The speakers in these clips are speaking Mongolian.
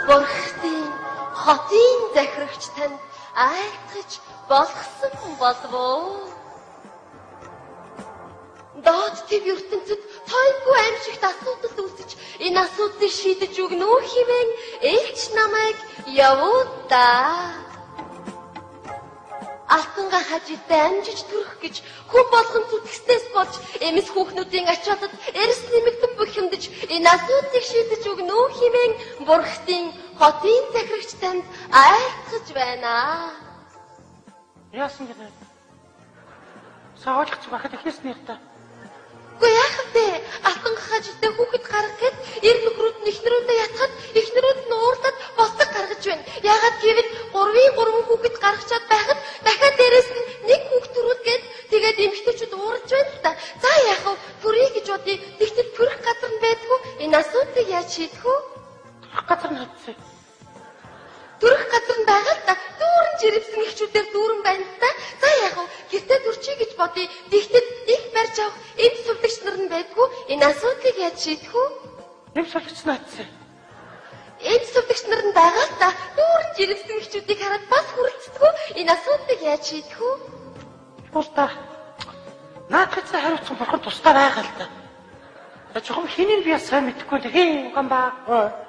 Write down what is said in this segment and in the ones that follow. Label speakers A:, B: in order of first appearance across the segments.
A: Бурхтын хотын захирагч танд айлтгаж болгосон болов. Доод төв ертөнцид тоймгүй аимшигт асуудал үүсэж энэ асуудлыг шийдэж өгнө үү хэмээн ээлж намайг явуудаа. Алтанга хажидтай амжиж төрөх гэж хүн болгон зүтгэснээс болж эмс хүүхнүүдийн ачаалд эрс нэмэгдэн бухимдаж энэ асуудлыг шийдэж өгнө үү хэмээн Бурхтын хотын захирагч танд айлтгаж байна.
B: Яасан гэдэг? Саалгач байхад ихээс нэртэй.
A: Гүй яах вэ? Алтанга хажидтай хүүхэд гаргах гээд эр нөхрүүд нь эхнэрүүдээ ятгаад эхнэрүүд нь уурлаад босдог гаргаж байна. Яагаад гэвэл 3 хүүхэд гаргачаад байхад дахиад дээрэс нь нэг хүүхд төрүүлгээд тэгээд эмэгтэйчүүд уурж байна л да. За яах вэ? Төрье гэж бодъё. Тэгтэл төрөх газар нь байдгүй. Энэ асуудлыг яаж шийдэх вэ?
B: Төрөх газар нь хэвчээ.
A: Төрөх газар нь байгаа л да. Дүүрэн жирэмсэн эхчүүдээр дүүрэн байна л да. За яах вэ? Гэртээ төрчихье гэж бодъё. Тэгтэл их барьж авах энд сувлагч нар нь байдгүй. Энэ асуудлыг яаж шийдэх вэ?
B: Энд сувлагч нь хэвчээ.
A: Энд сувлагч нар нь байгаа л да. Дүүрэн жирэмсэн эхчүүдийг хараад бас хүрэлцдэггүй. Энэ асуудлыг яаж шийдэх вэ?
B: Тусдаа. Наадхад хариуцсан бурхан тусдаа байгаа л да. Жохом хэнийг би сайн мэдэхгүй л хин гамбаа.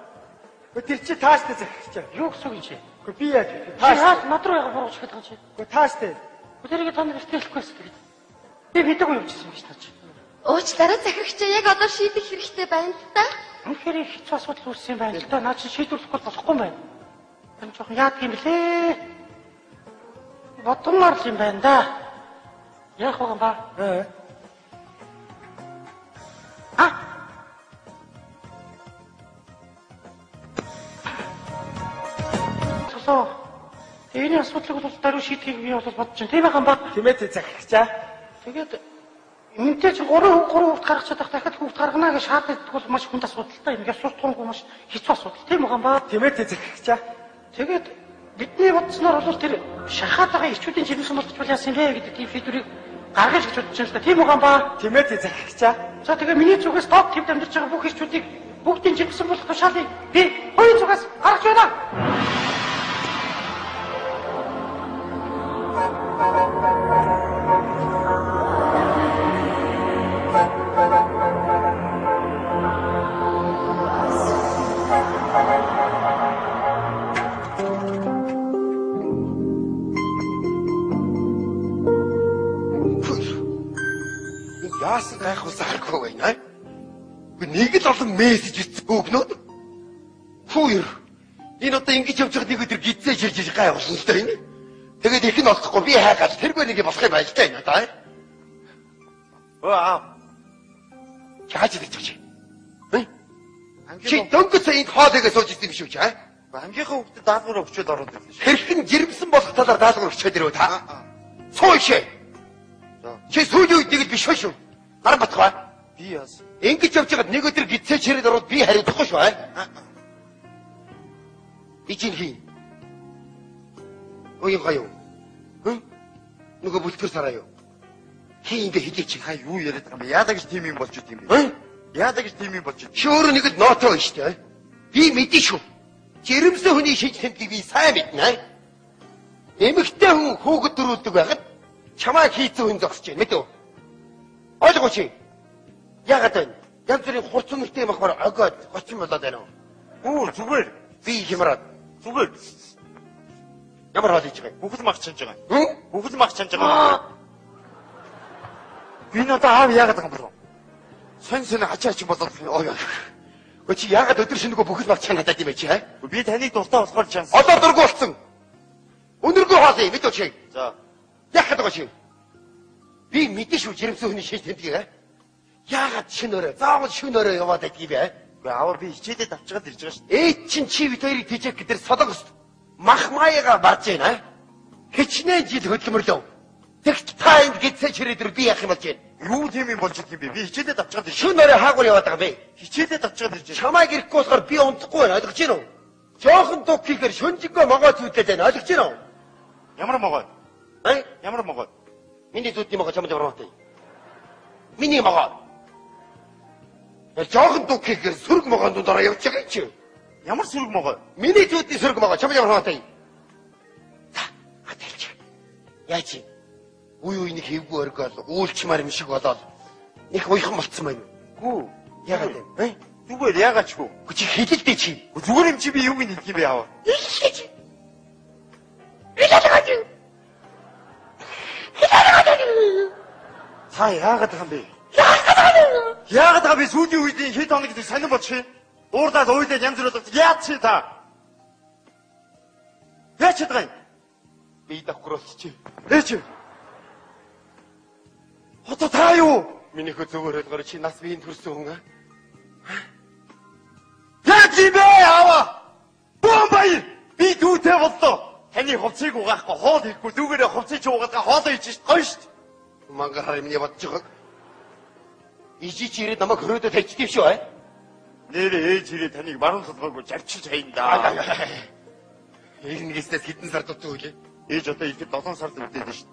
C: Тэр чи тааштай захирч.
B: Юу гэсэн юм чи?
C: Гэхдээ би яаж вэ?
B: Тааш над руу яга бурууч гэдэг юм чи.
C: Гэхдээ тааштай.
B: Тэрийг та нар хэлэхгүйс тэгээд. Би мэдээгүй юм чийсэн биш наач.
A: Уучлаарай захирагчаа яг одоо шийдэх хэрэгтэй байна л да.
B: Үнэхээр хэцүү асуудал үүссэн юм байна л да. Наад чи шийдвэрлэхгүй болохгүй юм байна. Энэ жоохон яадаг юм блэ? Бодон марл юм байна да. Яах вэ гамбаа? Энэ асуудлыг бол даруй шийдэхийг би бол бодож байна. Тийм байгаа юм ба.
C: Тэмээ захирчаа.
B: Тэгээд Үнтэй ч 3 хүүхд гаргачаад байх дахиад хүүхд гаргана гэж шаарддаг бол маш хүнд асуудалтай юм. Ясуур тунгүй маш хэцүү асуудал тийм үү гамбаа?
C: Тэмээ зэрэгчаа.
B: Тэгээд бидний бодсноор бол тэр шахаад байгаа ирчүүдийн жирэмсэн болчих бол яасан бэ гэдэг тийм фигурыг гаргаж гэж бодож байна л да. Тийм үү гамбаа?
C: Тэмээ зэрэгчаа.
B: За тэгээд миний зүгээс топ төвд амьдарч байгаа бүх ирчүүдийг бүгдийн жирэмсэн болох тушаалыг би хоёрын зүгээс гаргаж байна.
D: Яасан гайхуулсан харахгүй байна. Нэг л олон мессеж ирсэн өгнөд. Хүйр. Энэ одоо ингэж явж байгаа нэг өдөр гидсээ ширж гайхуулсан л да энэ. Тэгээд их нь олохгүй би хайгаад тэргүй нэг болох юм байна л да энэ одоо. Аа. Яаж идэж чи? Чи дөнгөж энд хоолойгоо сууж ирсэн юм шүү чи аа?
E: Ангийнхаа хүүхдэд даалгавар өгчөөд ороод ирлээ шүү.
D: Хэрхэн жирэмсэн болох талаар даалгавар өгчөөд ирв та? Сууш. Чи сүүлийн үед нэг л биш шүү. Наран батгай.
E: Би яас.
D: Ингэж явж байгаад нэг өдөр гидсээ чирээд ороод би хариуцахгүй шүү аа. Би чинь хий. Ой гаяа. Нөгөө бүлтгэр сараа юу? Хий ингэ хэлээ чи
E: хаа юу яриад байгаа юм бэ? Яадаг гэж тийм юм болчих юм бэ? Яадаг гэж тийм юм болчих.
D: Шөөр нэг л ноотоо байна шүү дээ. Би мэдэн шүү. Жирэмсэн хүний шийдэх тэмдгийг би сайн мэднэ. Эмэгтэй хүн хөөгд дөрүүлдэг байхад чамаа хийцэн хүн зогсож байна мэдв. Ойлгооч. Яагаад вэ? Янз бүрийн хурц нүртэй юм ахмаар огоод гочин болоод байна уу?
E: Үгүй зүгээр.
D: Би хямраад.
E: Зүгээр.
D: Ямар хаал хийж байгаа?
E: Бүхэл мах чанж байгаа.
D: Хм?
E: Бүхэл мах чанж байгаа. Би надад аав яагаад байгаа юм бэ?
D: Сон ачаач болоод ой. Чи яагаад өдөр шинэгүй бүхэл мах чанаад байд юм бэ чи аа?
E: Би таныг дуртай болохоор чанс.
D: Одоо дургүй болсон. Өнөргөө хаалъя мэдв чи.
E: За.
D: Яхад байгаа чи. Би мэдэн шүү жирэмсэн хүний шийдэх тэмдгийг аа. Яагаад шинөөрэ? Заавал шинөөрэ яваад байдаг юм бэ?
E: Гэхдээ аваар би хичээдээ давчгаад ирж байгаа шүү.
D: Ээж чинь чи бид хоёрыг тэжээх гэдэр солонгос мах маяга барж байна. Хичнээн жил хөдөлмөрлөө. Тэгт та энд гидсээ чирээдэр би яах юм болж байна?
E: Юу тийм юм болж идэв юм бэ? Би хичээдээ давчгаад ирж.
D: Шинөөрэ хаагур яваад байгаа бэ?
E: Хичээдээ давчгаад ирж.
D: Чамайг ирэхгүй болохоор би унтахгүй байна. Ойлгож байна уу? Жохон дуг хийхээр шүнжингөө могоо зүудлээд байна. Ойлгож байна уу?
E: Ямар могоо? Ямар могоо?
D: Миний зүудний могоо чамд яваад байна. Миний могоо. Жоохон дуг хийхээр сүрг могоон дундаараа явж байгаа юм чи.
E: Ямар сүрэг могоо?
D: Миний зүйдний сүрг могоо чам ямар хаатай. За, хатайлч. Яач? Үе үе нэг хэвгүй өргөөл үүлчмаар юм шиг болоод их уйхан болцсон байна.
E: Гүү.
D: Ягаад вэ?
E: Зүгээр яагаад ч гүү?
D: Чи хэлэлтэй чи.
E: Зүгээр юм чи би юуг нэг юм бэ яава?
D: Илж.
E: Та яагаад байгаа юм бэ? Яагаад байгаа бэ? Сүүлийн үед хэд хоног гэдэг сонир болчих. Уурдаад уйлаад янз бүр болчих. Яач чи та? Яач байгаа юм?
D: Би давхруулчих.
E: Ээч. Одоо та юу?
D: Миний хөө зүгээр хэлгээр чи нас биеийн төрсөн хүн аа.
E: Яач юм бэ яава? Бомбай! Би дүүтэй боллоо. Таны хувцсыг угаахгүй хоол хийхгүй дүүгээрээ хувцсыг уугаадгаа хоолоо хийж шít гоё шít.
D: Мангахаар миний бодож байгаа. Ижи чи ирээд намайг хөрөөдөө тавьчих шүү аа.
E: Нэрээ ээж ирээ таныг баруун толгойг жарчилж хаян да.
D: Нэгнээс хэдэн сар дутуу үлээ.
E: Ээж одоо ихэд 7 сард үлдээд шít.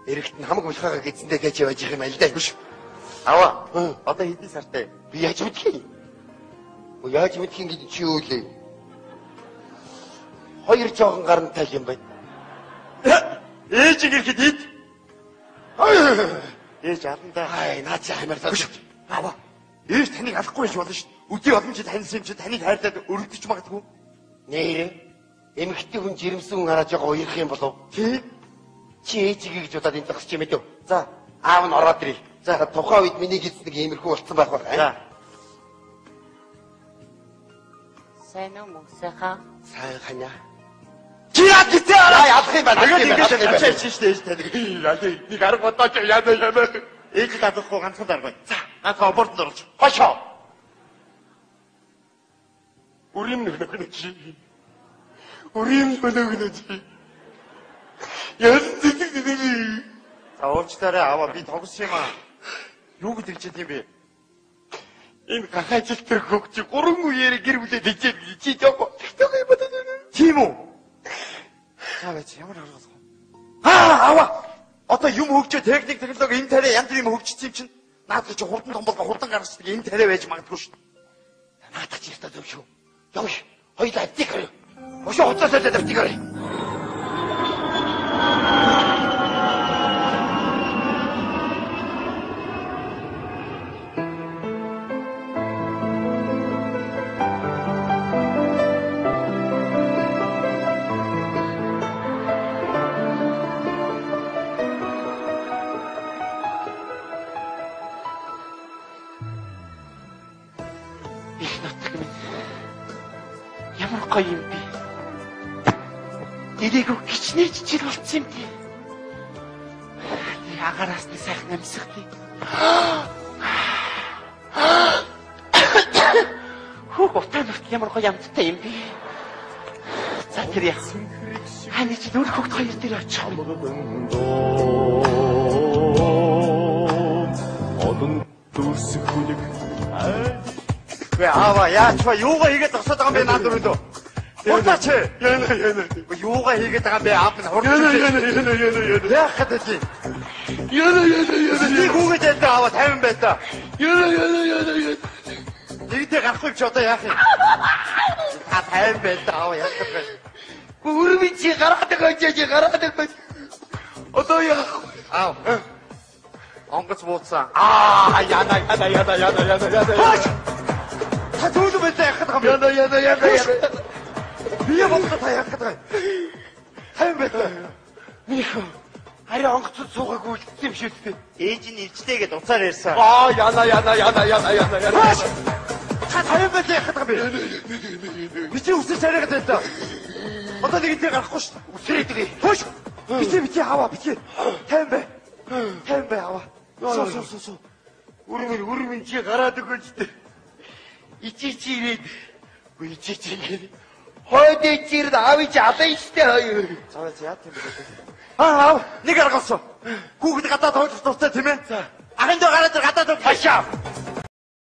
D: Эрэгт нь хамаг булхаагаа гидсэндээ гэж явж байгаа юм аль даа.
E: Аваа. Одоо хэдэн сартай?
D: Би яаж мэдхий? Яаж мэдхийн гэж чи юу лээ? Хоёр жоохон гарантай юм байна.
E: Ээж ирэхэд ид. Ээж аландаа.
D: Ай, наа чи хаймаар таа.
E: Аваа. Ээж таныг алахгүй байж болно шít. Үгүй олон чи таньсан юм чи таныг хайрлаад өргөдөж магадгүй.
D: Нэрээ. Эмэгтэй хүн жирэмсэн хүн хараад байгаа уярах юм болов?
E: Тий.
D: Чи ээжигээ гэж удаад энэ тагсч юм ээ. За, аав нь ороод ирээ. За, тухайн үед миний гисдэг иймэрхүү болцсон байх байх.
E: За.
A: Сайн уу мөсөхөө?
D: Сайн ханаа.
E: Чи яа гэдэг
D: Аа, ядах юм байна.
E: Тэгээд ингэж ачаач шít ээж таныг.
D: Нэг арга бодооч яа.
E: Ээж дадахгүй ганцхан дарга. За, ганцхан абортод орж.
D: Хошоо. Үрим нөгнө чи. Үрим нөгнө чи. Яс.
E: За уулзтаарай аваа би тогс юм аа. Юу гэдэг чи тийм бэ?
D: Энэ гахаачлтэр хөгч 3 үеэр гэр бүлээ дэжээ чи жоо.
E: Тийм үү? За бач ямар арга. Аваа. Одоо юм хөгжөө техник технологи энэ тарай янз бүрийн юм хөгжсөн юм чинь. Наадах чи хурдан том болго хурдан гаргацдаг энэ тарай байж магадгүй шүү.
D: Наадах чи ястаа зөв шүү. Явш. Хоёул адтик хараа. Ошоо хоцоосоо давтик хараа. Ямар гоё юм бэ? Дэрийг хичнээн жижиг болцсон юм бэ? Ягараас нь сайхан амьсгал тий. Хөө утаанарт ямар гоё амттай юм бэ? За тэр яах вэ? Хань чи өөр хөгт хоёр дээр очих.
F: Одон дүрсэх хүнийг
E: 왜 아와 야저 요가 얘기했다가 서다가 매 나들어도 어따치
D: 야나
E: 요가 얘기했다가 매 앞에서
D: 야나
E: 내가 하듯이
D: 야나
E: 이 고개 됐다 아와 타면 뺐다
D: 야나
E: 이때 갖고 있었다 야해 다 타면 뺐다 아와 약간
D: 우리 지 가라다가 이제 가라다가 어떠야
E: 아우 엉거스 못사
D: 야나
E: 다 좋은 뺐다 약간
D: 야나
E: 위에 먹다 다 약간 타면 뺐다
D: 미호 아래 엉거스 속하고 있음 싶대
E: 에이진 일치대게 녹살했어
D: 야나
E: 다 타면 뺐다 약간 밑에 웃을 자리가 됐다 어떤 얘기 때가 갖고 싶다
D: 웃으리들이
E: 보시 밑에 아와 밑에 태연배 아와 쏘
D: 우리는 지 가라다가 있대 이치치리 왜 이치치리 허대치리 아위지 아다 있대
E: 자외지야 아 네가 알았어 구구대 갖다 더 줬을 테면 아근저 가라들 갖다 줘
D: 다시야